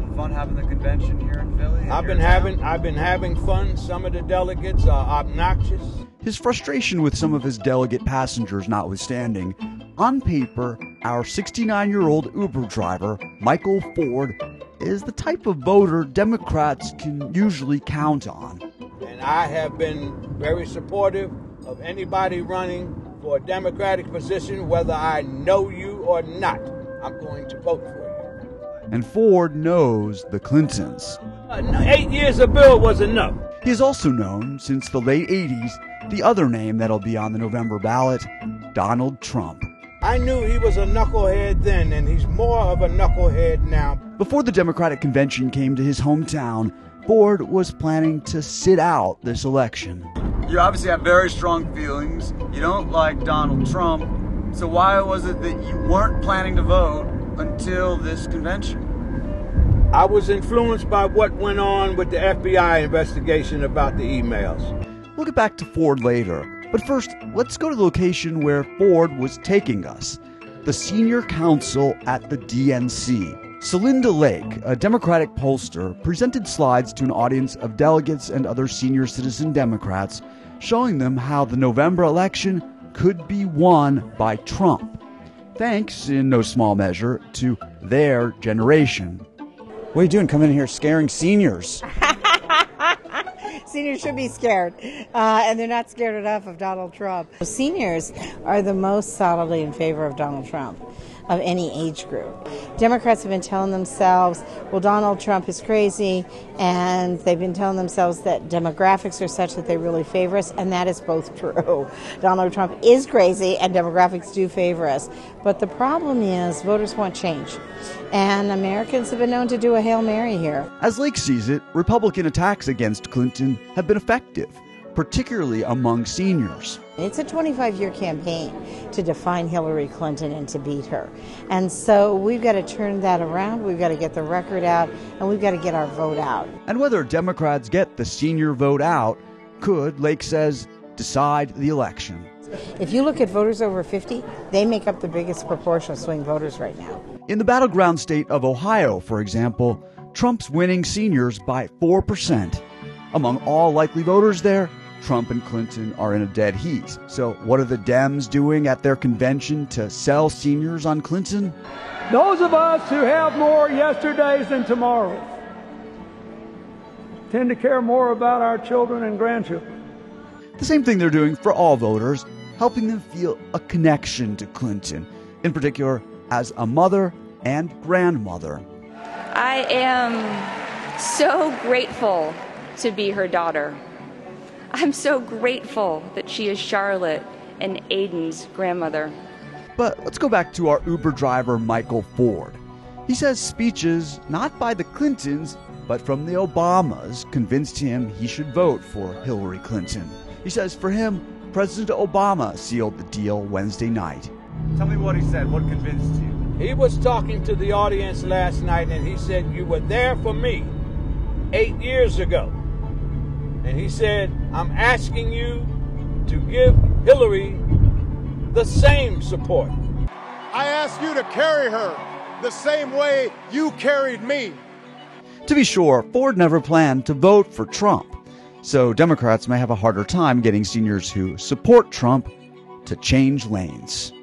having fun having the convention here in Philly? I've been having fun. Some of the delegates are obnoxious. His frustration with some of his delegate passengers notwithstanding, on paper, our 69-year-old Uber driver, Michael Ford, is the type of voter Democrats can usually count on. And I have been very supportive of anybody running for a Democratic position, whether I know you or not. I'm going to vote for you. And Ford knows the Clintons. 8 years of bill was enough. He is also known, since the late 80s, the other name that'll be on the November ballot, Donald Trump. I knew he was a knucklehead then, and he's more of a knucklehead now. Before the Democratic convention came to his hometown, Ford was planning to sit out this election. You obviously have very strong feelings. You don't like Donald Trump. So why was it that you weren't planning to vote until this convention? I was influenced by what went on with the FBI investigation about the emails. We'll get back to Ford later, but first, let's go to the location where Ford was taking us, the senior counsel at the DNC. Celinda Lake, a Democratic pollster, presented slides to an audience of delegates and other senior citizen Democrats, showing them how the November election could be won by Trump, thanks, in no small measure, to their generation. What are you doing coming in here scaring seniors? Seniors should be scared, and they're not scared enough of Donald Trump. Seniors are the most solidly in favor of Donald Trump of any age group. Democrats have been telling themselves, well, Donald Trump is crazy, and they've been telling themselves that demographics are such that they really favor us, and that is both true. Donald Trump is crazy, and demographics do favor us. But the problem is voters want change, and Americans have been known to do a Hail Mary here. As Lake sees it, Republican attacks against Clinton have been effective, particularly among seniors. It's a 25-year campaign to define Hillary Clinton and to beat her. And so we've got to turn that around, we've got to get the record out, and we've got to get our vote out. And whether Democrats get the senior vote out could, Lake says, decide the election. If you look at voters over 50, they make up the biggest proportion of swing voters right now. In the battleground state of Ohio, for example, Trump's winning seniors by 4%. Among all likely voters there, Trump and Clinton are in a dead heat. So what are the Dems doing at their convention to sell seniors on Clinton? Those of us who have more yesterdays than tomorrows tend to care more about our children and grandchildren. The same thing they're doing for all voters, helping them feel a connection to Clinton, in particular as a mother and grandmother. I am so grateful to be her daughter. I'm so grateful that she is Charlotte and Aiden's grandmother. But let's go back to our Uber driver, Michael Ford. He says speeches, not by the Clintons, but from the Obamas, convinced him he should vote for Hillary Clinton. He says for him, President Obama sealed the deal Wednesday night. Tell me what he said. What convinced you? He was talking to the audience last night, and he said, you were there for me 8 years ago. And he said, I'm asking you to give Hillary the same support. I ask you to carry her the same way you carried me. To be sure, Ford never planned to vote for Trump, so Democrats may have a harder time getting seniors who support Trump to change lanes.